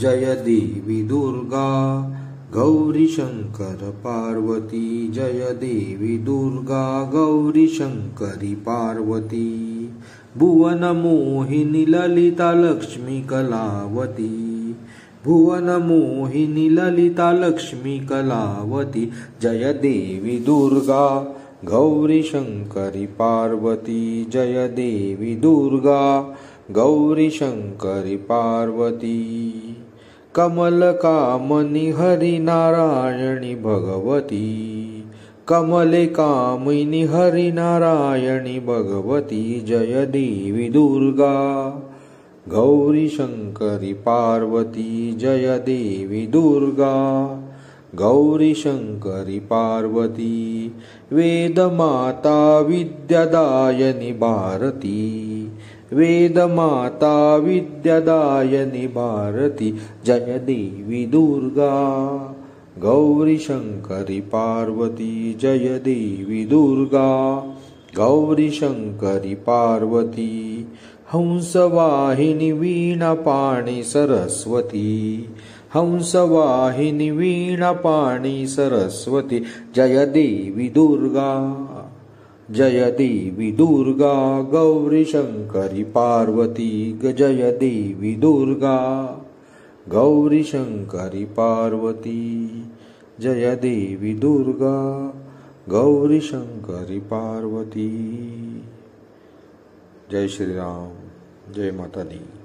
जय देवी दुर्गा गौरी शंकर पार्वती। जय देवी दुर्गा गौरी शंकरी पार्वती। भुवन मोहिनी ललिता लक्ष्मी कलावती। भुवन मोहिनी ललिता लक्ष्मी कलावती। जय देवी दुर्गा गौरी शंकरी पार्वती। जय देवी दुर्गा गौरी शंकरी पार्वती। कमल कामनी हरि नारायणी भगवती। कमले कामिनी हरि नारायणी भगवती। जय देवी दुर्गा गौरी शंकरी पार्वती। जय देवी दुर्गा गौरी शंकरी पार्वती। वेद माता विद्यादायनी भारती। वेद माता विद्यादायनी भारती। जय देवी दुर्गा गौरी शंकरी पार्वती। जय देवी दुर्गा गौरी शंकरी पार्वती। हंसवाहिनी वीणा पाणी सरस्वती। हंसवाहिनी वीणा पाणी सरस्वती। जय देवी दुर्गा जय देवी दुर्गा गौरी शंकरी पार्वती। जय देवी दुर्गा गौरी शंकरी पार्वती। जय देवी दुर्गा गौरी शंकरी पार्वती। जय श्री राम। जय माता दी।